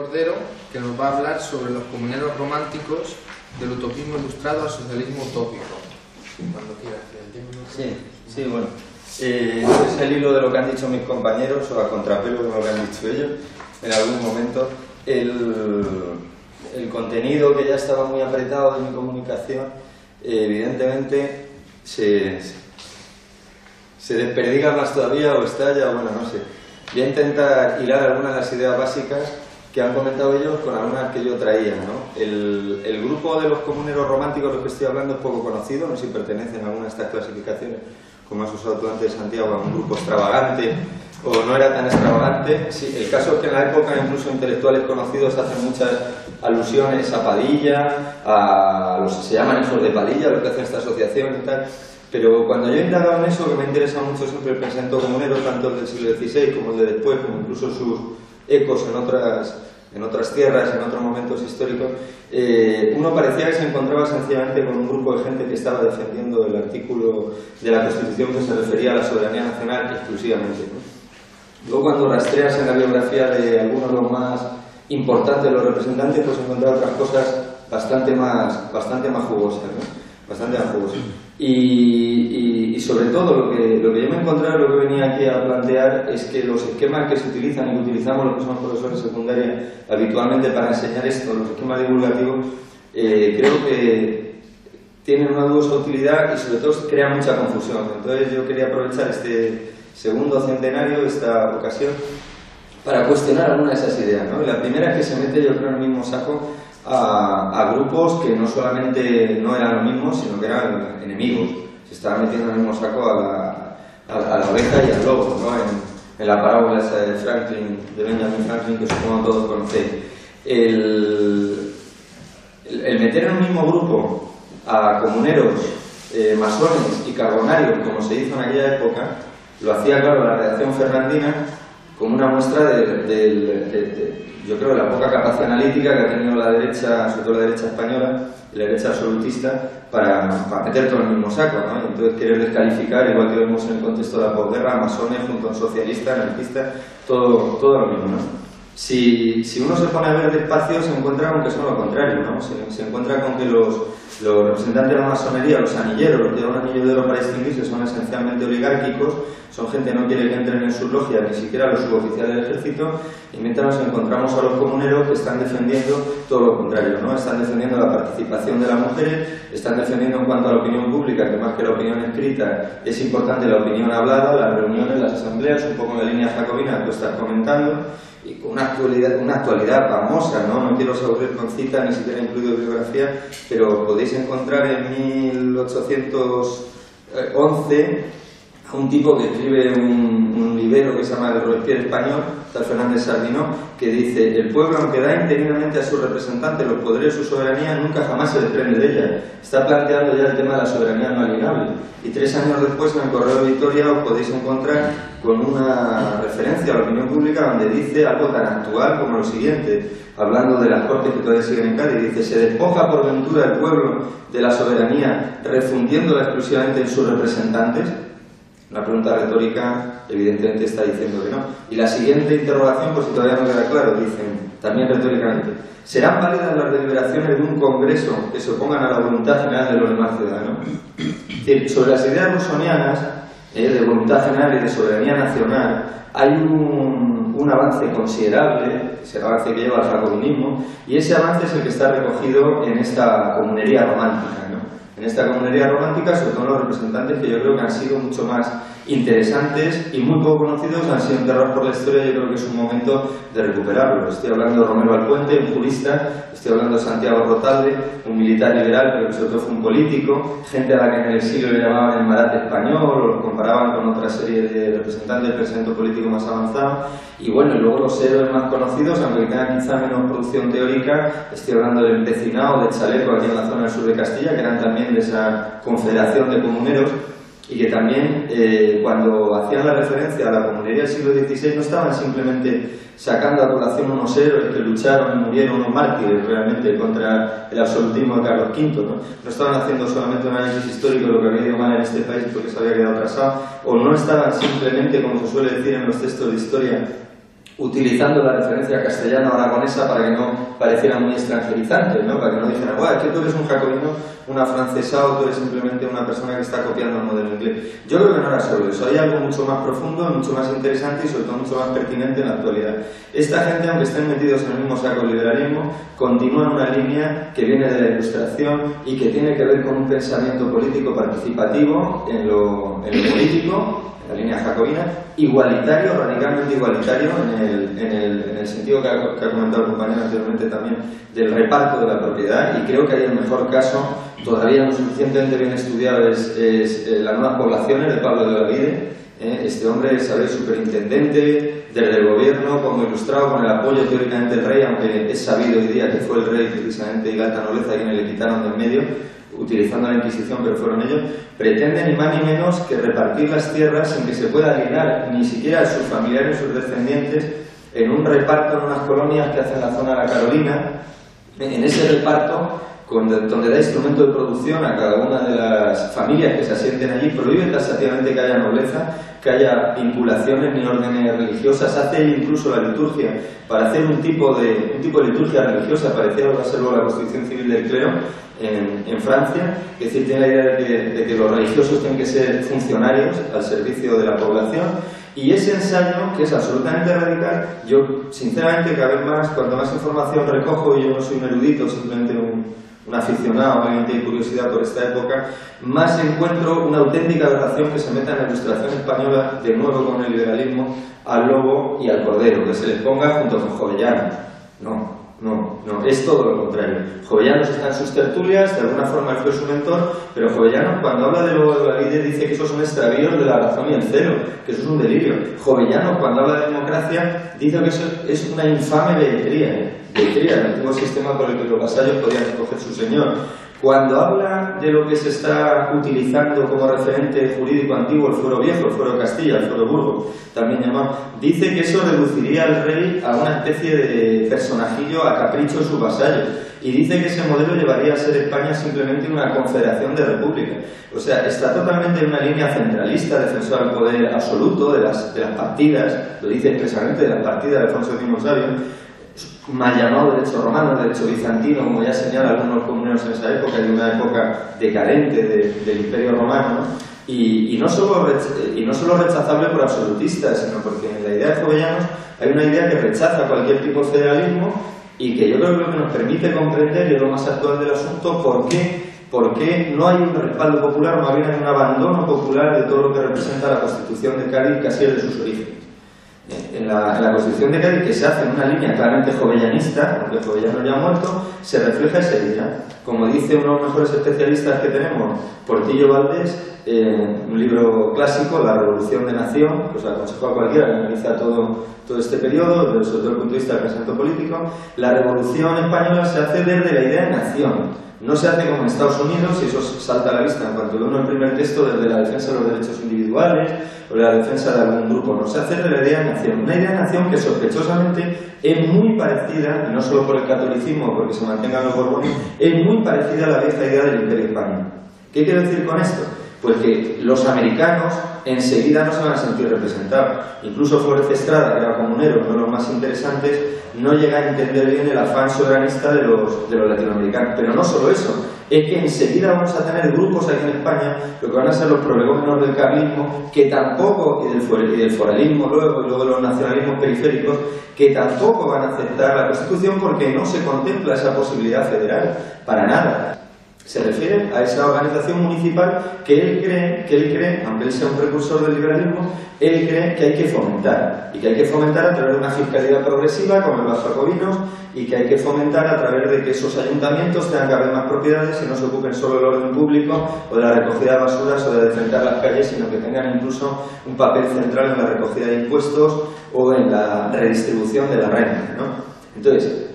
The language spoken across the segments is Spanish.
Cordero, que nos va a hablar sobre los comuneros románticos del utopismo ilustrado al socialismo utópico. Cuando quieras, Sí, bueno. Es el hilo de lo que han dicho mis compañeros, o a contrapelo de lo que han dicho ellos en algún momento. El contenido, que ya estaba muy apretado de mi comunicación, evidentemente se desperdiga más todavía o estalla, bueno, no sé. Voy a intentar hilar algunas de las ideas básicas que han comentado ellos con algunas que yo traía, ¿no? El grupo de los comuneros románticos de los que estoy hablando es poco conocido, no sé si pertenecen a alguna de estas clasificaciones, como has usado tú antes, Santiago, a un grupo extravagante o no era tan extravagante. Sí, el caso es que en la época incluso intelectuales conocidos hacen muchas alusiones a Padilla, a los que se llaman hijos de Padilla, lo que hace esta asociación y tal. Pero cuando yo he indagado en eso, que me interesa mucho siempre el pensamiento comunero, tanto el del siglo XVI como el de después, como incluso sus ecos en otras tierras, en otros momentos históricos, uno parecía que se encontraba sencillamente con un grupo de gente que estaba defendiendo el artículo de la Constitución que se refería a la soberanía nacional exclusivamente, ¿no? Luego, cuando rastreas en la biografía de algunos de los más importantes de los representantes, pues encontrar otras cosas bastante más jugosas, ¿no? Bastante más jugosas. Y sobre todo lo que yo me he encontrado, lo que venía aquí a plantear, es que los esquemas que se utilizan y que utilizamos los que somos profesores de secundaria habitualmente para enseñar esto, los esquemas divulgativos, creo que tienen una dudosa utilidad y sobre todo crean mucha confusión. Entonces yo quería aprovechar este segundo centenario, esta ocasión, para cuestionar alguna de esas ideas, ¿no? Y la primera es que se mete, yo creo, en el mismo saco a grupos que no solamente no eran los mismos, sino que eran enemigos. Se estaban metiendo en el mismo saco a la oveja y al lobo, ¿no? En la parábola esa de Franklin, de Benjamin Franklin, que supongo todos conocéis. El meter en un mismo grupo a comuneros, masones y carbonarios, como se hizo en aquella época, lo hacía, claro, la redacción fernandina como una muestra yo creo, de la poca capacidad analítica que ha tenido la derecha, sobre todo la derecha española y la derecha absolutista, para meter todo en el mismo saco, ¿no? Y entonces querer descalificar, igual que vemos en el contexto de la posguerra, masones junto a un socialista, anarquista, todo lo mismo, ¿no? Si uno se pone a ver despacio, se encuentra con que son lo contrario, ¿no? Se encuentra con que los representantes de la masonería, los anilleros, los que llevan un anillo de oro para distinguirse, son esencialmente oligárquicos, son gente que no quiere que entren en sus logias, ni siquiera los suboficiales del ejército, y mientras nos encontramos a los comuneros que están defendiendo todo lo contrario, ¿no? Están defendiendo la participación de las mujeres, están defendiendo en cuanto a la opinión pública, que más que la opinión escrita es importante la opinión hablada, las reuniones, las asambleas, un poco en la línea jacobina que tú estás comentando, y con una actualidad famosa, ¿no? No quiero aburrir con cita, ni siquiera incluido bibliografía, pero podéis encontrar en 1811 a un tipo que escribe un libro que se llama El Robespierre español, tal Fernández Sardinó, que dice: el pueblo, aunque da interinamente a sus representantes los poderes de su soberanía, nunca jamás se desprende de ella. Está planteando ya el tema de la soberanía no alienable. Y 3 años después, en el Correo de Victoria, os podéis encontrar con una referencia a la opinión pública donde dice algo tan actual como lo siguiente, hablando de las cortes que todavía siguen en Cádiz, dice: se despoja por ventura el pueblo de la soberanía, refundiéndola exclusivamente en sus representantes. Una pregunta retórica, evidentemente está diciendo que no. Y la siguiente interrogación, por si todavía no queda claro, dicen, también retóricamente: ¿serán válidas las deliberaciones de un congreso que se opongan a la voluntad general de los demás ciudadanos? Es decir, sobre las ideas rusonianas, de voluntad general y de soberanía nacional, hay un avance considerable, ese avance que lleva al jacobinismo, y ese avance es el que está recogido en esta comunería romántica, ¿no? En esta comunería romántica, sobre todo los representantes que yo creo que han sido mucho más interesantes y muy poco conocidos, han sido enterrados por la historia. Yo creo que es un momento de recuperarlo. Estoy hablando de Romero Alpuente, un jurista, estoy hablando de Santiago Rotalde, un militar liberal, pero que sobre todo fue un político, gente a la que en el exilio le llamaban el Marat español o lo comparaban con otra serie de representantes del pensamiento político más avanzado. Y bueno, y luego los héroes más conocidos, aunque tengan quizá menos producción teórica, estoy hablando del Empecinado, de Chaleco, aquí en la zona del sur de Castilla, que eran también de esa confederación de comuneros, y que también cuando hacían la referencia a la comunería del siglo XVI no estaban simplemente sacando a colación unos héroes que lucharon y murieron, unos mártires realmente contra el absolutismo de Carlos V, no estaban haciendo solamente un análisis histórico de lo que había ido mal en este país porque se había quedado atrasado, o no estaban simplemente, como se suele decir en los textos de historia, utilizando la referencia castellano-aragonesa para que no pareciera muy extranjerizante, ¿no? Para que no dijeran, guau, es que tú eres un jacobino, un afrancesado, tú eres simplemente una persona que está copiando el modelo inglés. Yo creo que no era solo eso, hay algo mucho más profundo, mucho más interesante y sobre todo mucho más pertinente en la actualidad. Esta gente, aunque estén metidos en el mismo saco del liberalismo, continúan una línea que viene de la Ilustración y que tiene que ver con un pensamiento político participativo en lo político, la línea jacobina, igualitario, radicalmente igualitario, en el sentido que ha comentado el compañero anteriormente también, del reparto de la propiedad, y creo que ahí el mejor caso, todavía no suficientemente bien estudiado, es las nuevas poblaciones de Pablo de Olavide. Este hombre, sabéis, superintendente desde el gobierno, como ilustrado, con el apoyo teóricamente del rey, aunque es sabido hoy día que fue el rey precisamente y la alta nobleza quienes le quitaron de en medio, utilizando la Inquisición, pero fueron ellos, pretenden ni más ni menos que repartir las tierras sin que se pueda alienar ni siquiera a sus familiares o sus descendientes en un reparto en unas colonias que hacen la zona de la Carolina. En ese reparto, donde da instrumento de producción a cada una de las familias que se asienten allí, prohíbe taxativamente que haya nobleza, que haya vinculaciones ni órdenes religiosas, hace incluso la liturgia para hacer un tipo de liturgia religiosa parecida a lo que va a ser luego la Constitución Civil del Clero en Francia, es decir, tiene la idea de que los religiosos tienen que ser funcionarios al servicio de la población. Y ese ensayo, que es absolutamente radical, yo sinceramente cada vez más, cuanto más información recojo, y yo no soy un erudito, simplemente un aficionado, alguien que tiene curiosidad por esta época, más encuentro una auténtica aberración que se meta en la Ilustración española, de nuevo con el liberalismo, al lobo y al cordero, que se les ponga junto con Jovellanos. No, es todo lo contrario. Jovellanos está en sus tertulias, de alguna forma él fue su mentor, pero Jovellanos, cuando habla de lobo de Olavide, dice que esos son extravíos de la razón y el celo, que eso es un delirio. Jovellanos, cuando habla de democracia, dice que eso es una infame belletría, el antiguo sistema por el que los vasallos podían escoger su señor. Cuando habla de lo que se está utilizando como referente jurídico antiguo, el fuero viejo, el fuero de Castilla, el fuero de Burgos, también llamado, dice que eso reduciría al rey a una especie de personajillo a capricho de sus vasallos. Y dice que ese modelo llevaría a ser España simplemente una confederación de repúblicas. O sea, está totalmente en una línea centralista, defensora del poder absoluto, de las partidas, lo dice expresamente, de las partidas de Alfonso X Sabio, mal llamado derecho romano, derecho bizantino, como ya señalan algunos comuneros en esa época, de una época decadente del Imperio Romano, ¿no? Y no solo rechazable por absolutistas, sino porque en la idea de Jovellanos hay una idea que rechaza cualquier tipo de federalismo y que yo creo que lo que nos permite comprender, y es lo más actual del asunto, por qué no hay un respaldo popular, más bien hay un abandono popular de todo lo que representa la Constitución de Cádiz, casi es de sus orígenes. En la Constitución de Cádiz, que se hace en una línea claramente jovellanista, porque Jovellano ya ha muerto, se refleja esa idea. Como dice uno de los mejores especialistas que tenemos, Portillo Valdés, un libro clásico, La Revolución de Nación, que os aconsejo a cualquiera que analiza todo este periodo, desde el punto de vista del pensamiento político, la Revolución Española se hace desde la idea de nación. No se hace como en Estados Unidos, y eso salta a la vista en cuanto uno el primer texto, desde la defensa de los derechos individuales o la defensa de algún grupo. No se hace de la idea de nación. Una idea de nación que sospechosamente es muy parecida, y no solo por el catolicismo, porque se mantengan los borbones, es muy parecida a la vieja idea del Imperio Español. ¿Qué quiero decir con esto? Pues que los americanos enseguida no se van a sentir representados. Incluso Flórez Estrada, que era comunero, uno de los más interesantes, no llega a entender bien el afán soberanista de los latinoamericanos. Pero no solo eso, es que enseguida vamos a tener grupos aquí en España, lo que van a ser los prolegómenos del carlismo, que tampoco, y del foralismo luego, y luego de los nacionalismos periféricos, que tampoco van a aceptar la Constitución porque no se contempla esa posibilidad federal, para nada. Se refiere a esa organización municipal que él cree, aunque él sea un precursor del liberalismo, él cree que hay que fomentar, y que hay que fomentar a través de una fiscalidad progresiva, como los jacobinos, y que hay que fomentar a través de que esos ayuntamientos tengan cada vez más propiedades y no se ocupen solo del orden público o de la recogida de basuras o de defender las calles, sino que tengan incluso un papel central en la recogida de impuestos o en la redistribución de la renta, ¿no? Entonces,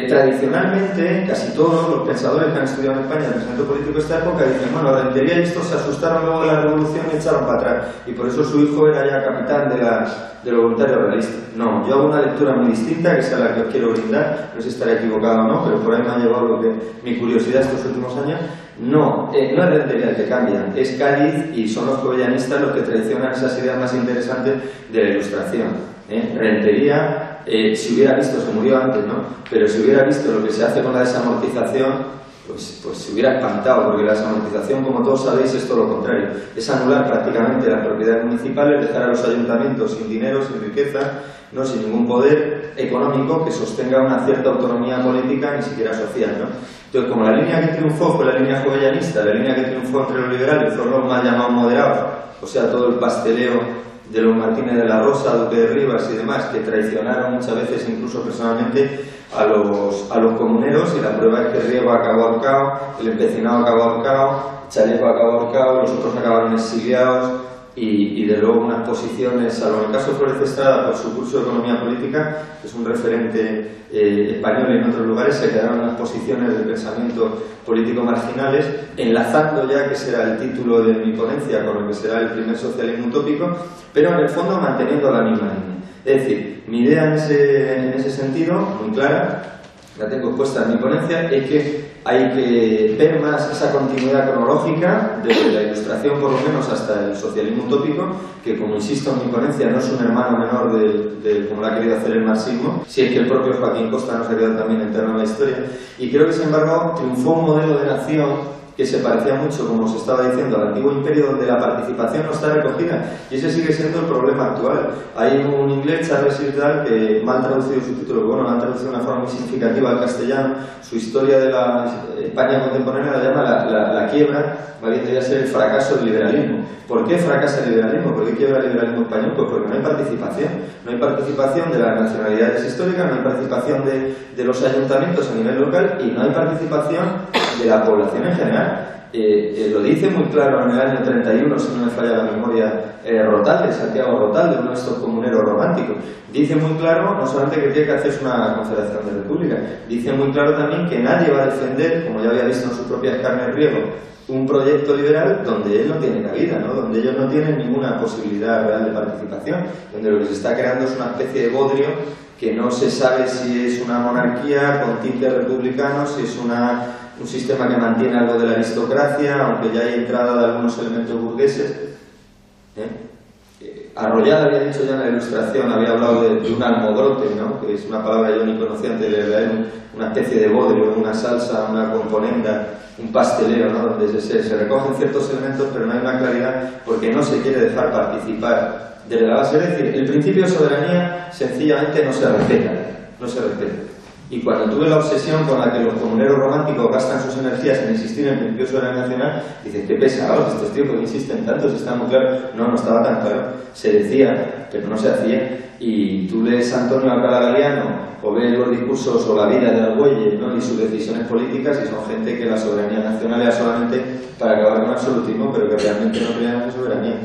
tradicionalmente, casi todos los pensadores que han estudiado en España el pensamiento político de esta época dicen, bueno, la rentería y estos se asustaron luego de la revolución y echaron para atrás, y por eso su hijo era ya capitán de los voluntarios realistas. No, yo hago una lectura muy distinta, que es a la que os quiero brindar, no sé si estaré equivocado o no, pero por ahí me ha llevado mi curiosidad estos últimos años. No es rentería el que cambia, es Cádiz y son los jovellanistas los que traicionan esas ideas más interesantes de la Ilustración. Rentería, si hubiera visto, se murió antes, ¿no? Pero si hubiera visto lo que se hace con la desamortización, pues se hubiera espantado, porque la desamortización, como todos sabéis, es todo lo contrario. Es anular prácticamente las propiedades municipales, dejar a los ayuntamientos sin dinero, sin riqueza, no sin ningún poder económico que sostenga una cierta autonomía política, ni siquiera social, ¿no? Entonces, como la línea que triunfó fue la línea jovellanista, la línea que triunfó entre los liberales fueron los más llamados moderados, o sea, todo el pasteleo de los Martínez de la Rosa, Duque de Rivas y demás, que traicionaron muchas veces, incluso personalmente, a los comuneros, y la prueba es que Riego acabó ahorcado, el empecinado acabó ahorcado, Chaleco acabó ahorcado, los otros acabaron exiliados, y de luego unas posiciones, salvo en el caso de Flórez Estrada por su curso de Economía Política, que es un referente español en otros lugares, se quedaron unas posiciones de pensamiento político marginales, enlazando ya, que será el título de mi ponencia, con lo que será el primer socialismo utópico, pero en el fondo manteniendo la misma línea. Es decir, mi idea en ese sentido, muy clara, la tengo expuesta en mi ponencia, es que hay que ver más esa continuidad cronológica desde la Ilustración, por lo menos, hasta el socialismo utópico, que, como insisto en mi ponencia, no es un hermano menor como lo ha querido hacer el marxismo, si es que el propio Joaquín Costa nos ha quedado también enterrado en la historia. Y creo que, sin embargo, triunfó un modelo de nación que se parecía mucho, como os estaba diciendo, al antiguo imperio, donde la participación no está recogida, y ese sigue siendo el problema actual. Hay un inglés, Charles Irdal, que mal traducido su título, bueno, lo han traducido de una forma muy significativa al castellano, su historia de la España contemporánea la llama la quiebra, más bien debería ser el fracaso del liberalismo. ¿Por qué fracasa el liberalismo? ¿Por qué quiebra el liberalismo español? Pues porque no hay participación. No hay participación de las nacionalidades históricas, no hay participación de los ayuntamientos a nivel local, y no hay participación de la población en general. Lo dice muy claro en el año 31, si no me falla la memoria, Rotalde, Santiago Rotalde, uno de estos comuneros románticos. Dice muy claro, no solamente que tiene que hacerse una confederación de repúblicas, dice muy claro también que nadie va a defender, como ya había visto en sus propias carnes Riego, un proyecto liberal donde él no tiene cabida, ¿no? Donde ellos no tienen ninguna posibilidad real de participación, donde lo que se está creando es una especie de bodrio que no se sabe si es una monarquía con tintes republicanos, si es un sistema que mantiene algo de la aristocracia, aunque ya hay entrada de algunos elementos burgueses. Arroyada, había dicho ya en la Ilustración, había hablado de un almodrote, ¿no? Que es una palabra que yo ni conocía antes de leer, una especie de bodrio, una salsa, una componenda, un pastelero, ¿no? Donde se recogen ciertos elementos, pero no hay una claridad, porque no se quiere dejar participar de la base. Es decir, el principio de soberanía sencillamente no se respeta, no se respeta. Y cuando tuve la obsesión con la que los comuneros románticos gastan sus energías en insistir en el principio de soberanía nacional, dices, qué pesados estos tíos que insisten tanto, si está muy claro. No estaba tan claro. Se decía, pero no se hacía. Y tú lees a Antonio Alcalá Galiano, o ves los discursos o la vida de Argüelles, ¿no? Y sus decisiones políticas, y son gente que la soberanía nacional era solamente para acabar con el absolutismo, pero que realmente no creían en soberanía.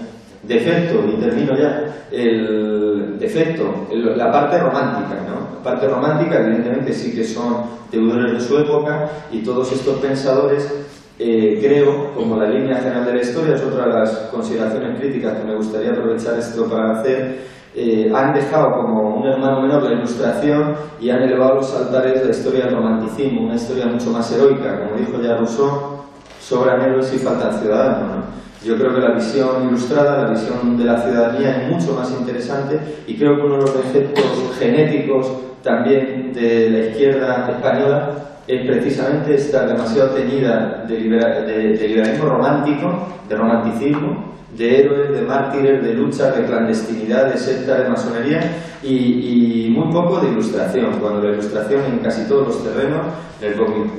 Defecto, y termino ya, el defecto, la parte romántica, ¿no? La parte romántica, evidentemente, sí que son deudores de su época, y todos estos pensadores, creo, como la línea general de la historia, es otra de las consideraciones críticas que me gustaría aprovechar esto para hacer, han dejado como un hermano menor la Ilustración y han elevado los altares de la historia del romanticismo, una historia mucho más heroica, como dijo ya Rousseau, sobran héroes y faltan ciudadanos, ¿no? Yo creo que la visión ilustrada, la visión de la ciudadanía es mucho más interesante, y creo que uno de los defectos genéticos también de la izquierda española es precisamente estar demasiado teñida de liberalismo romántico, de romanticismo, de héroes, de mártires, de luchas, de clandestinidad, de secta, de masonería, y muy poco de ilustración, cuando la ilustración en casi todos los terrenos, el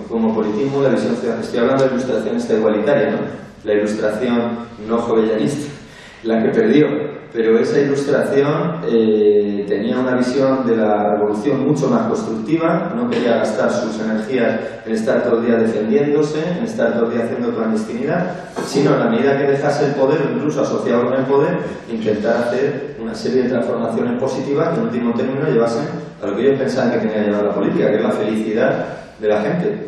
cosmopolitismo, la visión ciudadana, estoy hablando de ilustración esta igualitaria, ¿no? La Ilustración no jovellanista, la que perdió, pero esa Ilustración tenía una visión de la revolución mucho más constructiva, no quería gastar sus energías en estar todo el día defendiéndose, en estar todo el día haciendo clandestinidad, sino en la medida que dejase el poder, o incluso asociado con el poder, intentar hacer una serie de transformaciones positivas que en último término llevasen a lo que ellos pensaban que tenía que llevar la política, que es la felicidad de la gente.